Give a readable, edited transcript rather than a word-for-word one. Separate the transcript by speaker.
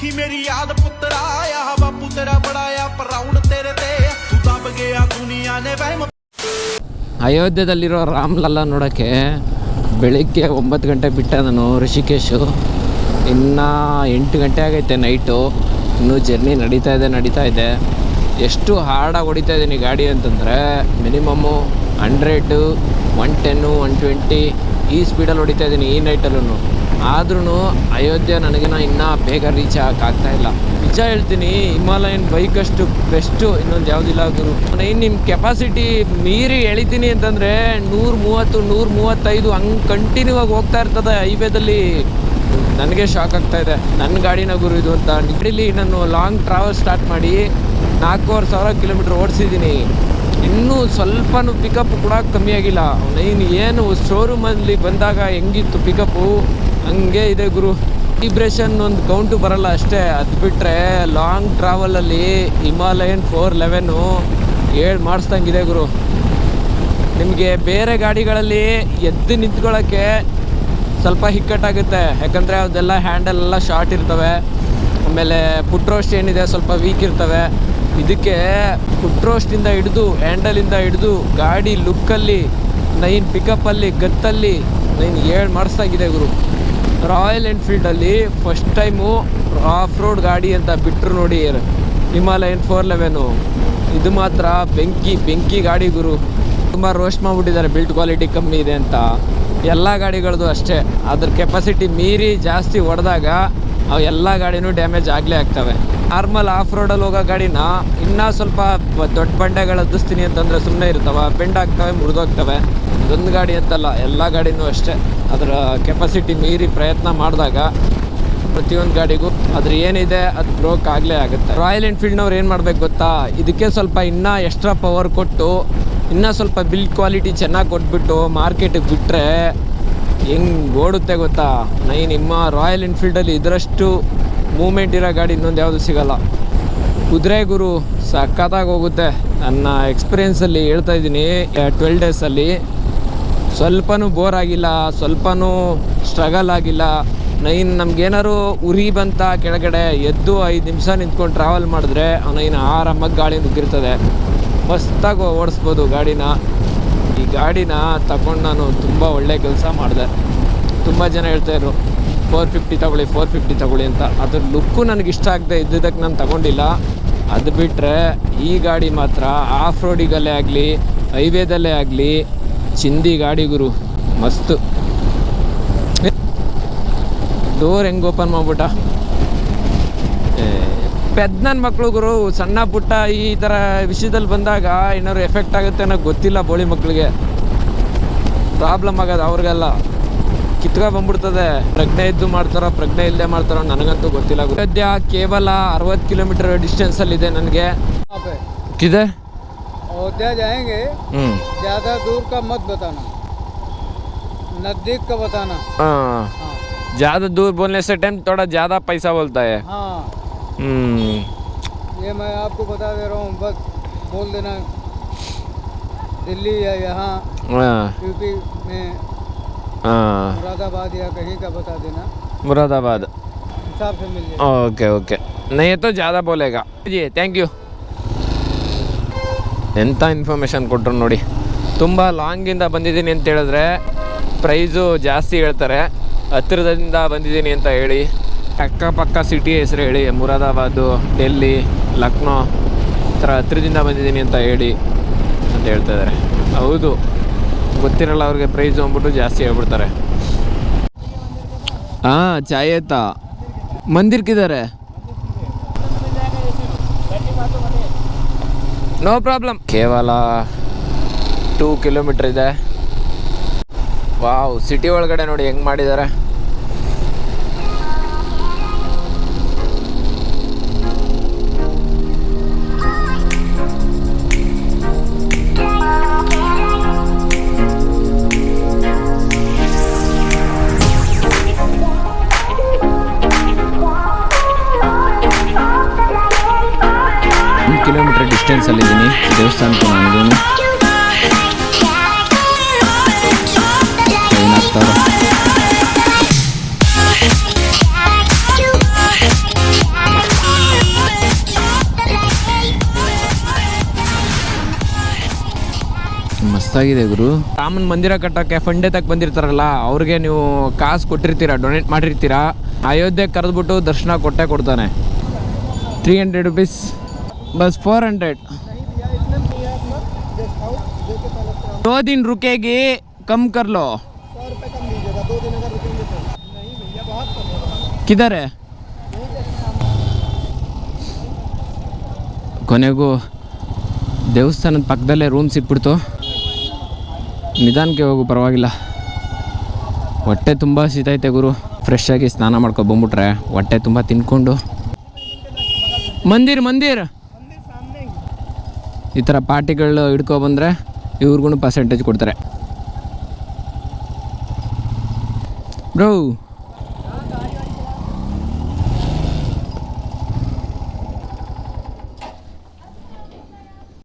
Speaker 1: रखी मेरी याद पुत्रा आया बापू तेरा बड़ाया प्राउड तेरे ते तू दब गया दुनिया ने वहम
Speaker 2: ಅಯೋಧ್ಯದಲ್ಲಿರೋ ರಾಮ್ಲಲ್ಲಾ ನೋಡೋಕ್ಕೆ ಬೆಳಿಗ್ಗೆ 9 ಗಂಟೆ ಬಿಟ್ಟೆ ನಾನು ಋಷಿಕೇಶು. ಇನ್ನು 8 ಗಂಟೆ ಆಗೈತೆ ನೈಟು. ಇನ್ನೂ ಜರ್ನಿ ನಡೀತಾ ಇದೆ. ಎಷ್ಟು ಹಾರ್ಡಾಗಿ ಹೊಡಿತಾ ಇದ್ದೀನಿ ಗಾಡಿ ಅಂತಂದರೆ ಮಿನಿಮಮ್ಮು 100, 110, 120 ಈ ಸ್ಪೀಡಲ್ಲಿ ಹೊಡಿತಾ ಇದ್ದೀನಿ ಈ ನೈಟಲ್ಲೂ. ಆದ್ರೂ ಅಯೋಧ್ಯೆ ನನಗಿನ ಇನ್ನೂ ಬೇಗ ರೀಚ್ ಆಗೋಕ್ಕಾಗ್ತಾಯಿಲ್ಲ. ನಿಜ ಹೇಳ್ತೀನಿ, ಹಿಮಾಲಯನ್ ಬೈಕ್ ಅಷ್ಟು ಬೆಸ್ಟು ಇನ್ನೊಂದು ಯಾವುದಿಲ್ಲ ಗುರು. ನಿಮ್ಮ ಕೆಪಾಸಿಟಿ ಮೀರಿ ಎಳಿತೀನಿ ಅಂತಂದರೆ 130, 135 ಹಂಗೆ ಕಂಟಿನ್ಯೂ ಆಗಿ ಹೋಗ್ತಾ ಇರ್ತದೆ ಹೈವೇದಲ್ಲಿ. ನನಗೆ ಶಾಕ್ ಆಗ್ತಾಯಿದೆ, ನನ್ನ ಗಾಡಿನ ಗುರು ಇದು ಅಂತ. ನಿಗಡಿಲಿ ನಾನು ಲಾಂಗ್ ಟ್ರಾವೆಲ್ ಸ್ಟಾರ್ಟ್ ಮಾಡಿ 4,500 ಕಿಲೋಮೀಟ್ರ್ ಓಡಿಸಿದ್ದೀನಿ. ಇನ್ನೂ ಸ್ವಲ್ಪನೂ ಪಿಕಪ್ ಕೂಡ ಕಮ್ಮಿ ಆಗಿಲ್ಲ. ಏನು ಶೋರೂಮಲ್ಲಿ ಬಂದಾಗ ಹೆಂಗಿತ್ತು ಪಿಕಪ್ಪು ಹಂಗೆ ಇದೆ ಗುರು. ವೈಬ್ರೇಷನ್ ಒಂದು ಕೌಂಟು ಬರಲ್ಲ ಅಷ್ಟೇ. ಅದು ಬಿಟ್ಟರೆ ಲಾಂಗ್ ಟ್ರಾವೆಲಲ್ಲಿ ಹಿಮಾಲಯನ್ 411 ಹೇಳಿ ಮಾಡಿಸ್ದಂಗಿದೆ ಗುರು. ನಿಮಗೆ ಬೇರೆ ಗಾಡಿಗಳಲ್ಲಿ ಎದ್ದು ನಿಂತ್ಕೊಳ್ಳೋಕ್ಕೆ ಸ್ವಲ್ಪ ಹಿಕ್ಕಟ್ಟಾಗುತ್ತೆ, ಯಾಕಂದರೆ ಅದೆಲ್ಲ ಹ್ಯಾಂಡಲ್ ಎಲ್ಲ ಶಾರ್ಟ್ ಇರ್ತವೆ. ಆಮೇಲೆ ಫುಟ್ ಏನಿದೆ ಸ್ವಲ್ಪ ವೀಕ್ ಇರ್ತವೆ. ಇದಕ್ಕೆ ಫುಟ್ ರೋಸ್ಟಿಂದ ಹಿಡಿದು ಹ್ಯಾಂಡಲಿಂದ ಹಿಡಿದು ಗಾಡಿ ಲುಕ್ಕಲ್ಲಿ ಪಿಕಪ್ಪಲ್ಲಿ ಗತ್ತಲ್ಲಿ ಹೇಳಿ ಮಾಡಿಸ್ದಾಗಿದೆ ಗುರು. ರಾಯಲ್ ಎನ್ಫೀಲ್ಡಲ್ಲಿ ಫಸ್ಟ್ ಟೈಮು ಆಫ್ ರೋಡ್ ಗಾಡಿ ಅಂತ ಬಿಟ್ಟರು ನೋಡಿ ಹಿಮಾಲಯನ್ 411. ಇದು ಮಾತ್ರ ಬೆಂಕಿ ಗಾಡಿ ಗುರು. ತುಂಬ ರೋಸ್ಟ್ ಮಾಡಿಬಿಟ್ಟಿದ್ದಾರೆ ಬಿಲ್ಟ್ ಕ್ವಾಲಿಟಿ ಕಮ್ಮಿ ಇದೆ ಅಂತ. ಎಲ್ಲ ಗಾಡಿಗಳದ್ದು ಅಷ್ಟೇ, ಅದ್ರ ಕೆಪಾಸಿಟಿ ಮೀರಿ ಜಾಸ್ತಿ ಹೊಡೆದಾಗ ಅವು ಎಲ್ಲ ಗಾಡಿನೂ ಡ್ಯಾಮೇಜ್ ಆಗಲೇ ಆಗ್ತವೆ. ನಾರ್ಮಲ್ ಆಫ್ ರೋಡಲ್ಲಿ ಹೋಗೋ ಗಾಡಿನ ಇನ್ನೂ ಸ್ವಲ್ಪ ದೊಡ್ಡ ಬಂಡೆಗಳು ಹತ್ತಿಸ್ತೀನಿ ಅಂತಂದರೆ ಸುಮ್ಮನೆ ಇರ್ತವೆ, ಬೆಂಡ್ ಆಗ್ತವೆ, ಮುರಿದೋಗ್ತವೆ. ಇದೊಂದು ಗಾಡಿ ಅಂತಲ್ಲ, ಎಲ್ಲ ಗಾಡಿನೂ ಅಷ್ಟೇ. ಅದರ ಕೆಪಾಸಿಟಿ ಮೀರಿ ಪ್ರಯತ್ನ ಮಾಡಿದಾಗ ಪ್ರತಿಯೊಂದು ಗಾಡಿಗೂ ಅದ್ರ ಏನಿದೆ ಅದು ಬ್ರೋಕ್ ಆಗಲೇ ಆಗುತ್ತೆ. ರಾಯಲ್ ಎನ್ಫೀಲ್ಡ್ನವ್ರು ಏನು ಮಾಡ್ಬೇಕು ಗೊತ್ತಾ, ಇದಕ್ಕೆ ಸ್ವಲ್ಪ ಇನ್ನೂ ಎಕ್ಸ್ಟ್ರಾ ಪವರ್ ಕೊಟ್ಟು ಇನ್ನೂ ಸ್ವಲ್ಪ ಬಿಲ್ಡ್ ಕ್ವಾಲಿಟಿ ಚೆನ್ನಾಗಿ ಕೊಟ್ಬಿಟ್ಟು ಮಾರ್ಕೆಟಿಗೆ ಬಿಟ್ಟರೆ ಹೆಂಗೆ ಓಡುತ್ತೆ ಗೊತ್ತಾ. ನಿಮ್ಮ ರಾಯಲ್ ಎನ್ಫೀಲ್ಡಲ್ಲಿ ಇದರಷ್ಟು ಮೂಮೆಂಟ್ ಇರೋ ಗಾಡಿ ಇನ್ನೊಂದು ಯಾವುದು ಸಿಗೋಲ್ಲ. ಕುದುರೆ ಗುರು ಸಖತ್ತಾಗಿ ಹೋಗುತ್ತೆ. ನನ್ನ ಎಕ್ಸ್ಪೀರಿಯೆನ್ಸಲ್ಲಿ ಹೇಳ್ತಾ ಇದ್ದೀನಿ, 12 ಡೇಸಲ್ಲಿ ಸ್ವಲ್ಪನೂ ಬೋರ್ ಆಗಿಲ್ಲ, ಸ್ವಲ್ಪನೂ ಸ್ಟ್ರಗಲ್ ಆಗಿಲ್ಲ. ನಮಗೇನಾದ್ರು ಉರಿ ಬಂತ ಕೆಳಗಡೆ ಎದ್ದು 5 ನಿಮಿಷ ನಿಂತ್ಕೊಂಡು ಟ್ರಾವೆಲ್ ಮಾಡಿದ್ರೆ ಆರಾಮಾಗಿ ಗಾಡಿ ನುಗ್ಗಿರ್ತದೆ. ಮಸ್ತಾಗಿ ಓಡಿಸ್ಬೋದು ಗಾಡಿನ. ಈ ಗಾಡಿನ ತಗೊಂಡು ನಾನು ತುಂಬ ಒಳ್ಳೆ ಕೆಲಸ ಮಾಡಿದೆ. ತುಂಬ ಜನ ಹೇಳ್ತಾಯಿದ್ರು 450 ತಗೊಳ್ಳಿ ಅಂತ. ಅದ್ರ ಲುಕ್ಕು ನನಗೆ ಇಷ್ಟ ಆಗದೆ ಇದ್ದಿದ್ದಕ್ಕೆ ನಾನು ತಗೊಂಡಿಲ್ಲ. ಅದು ಬಿಟ್ಟರೆ ಈ ಗಾಡಿ ಮಾತ್ರ ಆಫ್ ರೋಡಿಗಲ್ಲೇ ಆಗಲಿ ಹೈವೇದಲ್ಲೇ ಆಗಲಿ ಚಿಂದಿ ಗಾಡಿ ಗುರು. ಮಸ್ತು. ಡೋರ್ ಹೆಂಗೆ ಓಪನ್ ಮಾಡ್ಬಿಟ್ಟ. ನನ್ನ ಮಕ್ಕಳು ಗುರು ಸಣ್ಣ ಪುಟ್ಟ ಈ ಥರ ವಿಷಯದಲ್ಲಿ ಬಂದಾಗ ಏನಾದ್ರು ಎಫೆಕ್ಟ್ ಆಗುತ್ತೆ ಅನ್ನೋದು ಗೊತ್ತಿಲ್ಲ. ಬೋಳಿ ಮಕ್ಕಳಿಗೆ ಪ್ರಾಬ್ಲಮ್ ಆಗೋದು, ಅವ್ರಿಗೆಲ್ಲ ಬಂದ್ಬಿಡ್ತದೆ. ಪ್ರಜ್ಞೆ ಇದ್ದು ಮಾಡ್ತಾರೋ ಪ್ರಜ್ಞೆ ಇಲ್ಲದೆ ಮಾಡ್ತಾರೋ ನನಗಂತೂ ಗೊತ್ತಿಲ್ಲ. ಸದ್ಯ ಕೇವಲ 60 ಕಿಲೋಮೀಟರ್ ಡಿಸ್ಟೆನ್ಸಲ್ಲಿದೆ ನನಗೆ. ಇದೆ
Speaker 3: अयोध्या जाएंगे, ज्यादा दूर का मत बताना, नजदीक का बताना।
Speaker 2: हाँ, ज्यादा दूर बोलने से टाइम थोड़ा ज्यादा पैसा बोलता है।
Speaker 3: हाँ, ये मैं आपको बता दे रहा हूँ, बस बोल देना दिल्ली या यहाँ यूपी में मुरादाबाद या कहीं का बता देना।
Speaker 2: मुरादाबाद
Speaker 3: हिसाब से मिल जाएगा।
Speaker 2: ओके नहीं तो ज़्यादा बोलेगा जी. Thank you. ಎಂಥ ಇನ್ಫಾರ್ಮೇಷನ್ ಕೊಟ್ಟರು ನೋಡಿ. ತುಂಬ ಲಾಂಗಿಂದ ಬಂದಿದ್ದೀನಿ ಅಂತ ಹೇಳಿದ್ರೆ ಪ್ರೈಸು ಜಾಸ್ತಿ ಹೇಳ್ತಾರೆ. ಹತ್ತಿರದಿಂದ ಬಂದಿದ್ದೀನಿ ಅಂತ ಹೇಳಿ ಅಕ್ಕಪಕ್ಕ ಸಿಟಿ ಹೆಸರು ಹೇಳಿ ಮುರಾದಾಬಾದು, ಡೆಲ್ಲಿ, ಲಕ್ನೋ ಈ ಥರ ಹತ್ತಿರದಿಂದ ಬಂದಿದ್ದೀನಿ ಅಂತ ಹೇಳಿ ಅಂತ ಹೇಳ್ತಾಯಿದ್ದಾರೆ. ಹೌದು, ಗೊತ್ತಿರಲ್ಲ ಅವ್ರಿಗೆ ಪ್ರೈಸು ಅಂದ್ಬಿಟ್ಟು ಜಾಸ್ತಿ ಹೇಳ್ಬಿಡ್ತಾರೆ. ಹಾಂ, ಚಾಯ್ ಆಯ್ತಾ? ಮಂದಿರ್ಕಿದ್ದಾರೆ, ನೋ ಪ್ರಾಬ್ಲಮ್. ಕೇವಲ 2 ಕಿಲೋಮೀಟ್ರ್ ಇದೆ. ವಾವ್, ಸಿಟಿ ಒಳಗಡೆ ನೋಡಿ ಹೆಂಗೆ ಮಾಡಿದ್ದಾರೆ. ಕಿಲೋಮೀಟರ್ ಡಿಸ್ಟೆನ್ಸಲ್ಲಿದ್ದೀನಿ ದೇವಸ್ಥಾನಕ್ಕೆ. ನಾನು ಏನಾಗ್ತಾರೋ ಮಸ್ತಾಗಿದೆ ಗುರು. ರಾಮನ ಮಂದಿರ ಕಟ್ಟೋಕ್ಕೆ ಫಂಡ್ ತಕ್ಕ ಬಂದಿರ್ತಾರಲ್ಲ ಅವ್ರಿಗೆ ನೀವು ಕಾಸು ಕೊಟ್ಟಿರ್ತೀರಾ, ಡೊನೇಟ್ ಮಾಡಿರ್ತೀರಾ. ಅಯೋಧ್ಯೆಗೆ ಕರೆದ್ಬಿಟ್ಟು ದರ್ಶನ ಕೊಡ್ತಾನೆ. 300 रुपीस बस 400. 2 दिन रुकेगी, कम कर लो.
Speaker 3: 100 रुपये कम दीजिएगा, 2 दिन अगर रुकेंगे तो। नहीं भैया बहुत कम होगा।
Speaker 2: किधर है? ಕೊನೆಗೂ ದೇವಸ್ಥಾನದ ಪಕ್ಕದಲ್ಲೇ ರೂಮ್ ಸಿಕ್ಬಿಡ್ತು. ನಿಧಾನಕ್ಕೆ ಹೋಗು, ಪರವಾಗಿಲ್ಲ. ಹೊಟ್ಟೆ ತುಂಬ ಹಸಿತೈತೆ ಗುರು. ಫ್ರೆಶ್ ಆಗಿ ಸ್ನಾನ ಮಾಡ್ಕೊ ಬಂದ್ಬಿಟ್ರೆ ಹೊಟ್ಟೆ ತುಂಬ ತಿನ್ಕೊಂಡು ಮಂದಿರ್ ಈ ಥರ ಪಾರ್ಟಿಗಳು ಹಿಡ್ಕೊಬಂದರೆ ಇವ್ರಿಗೂ ಪರ್ಸೆಂಟೇಜ್ ಕೊಡ್ತಾರೆ. ಬ್ರೋ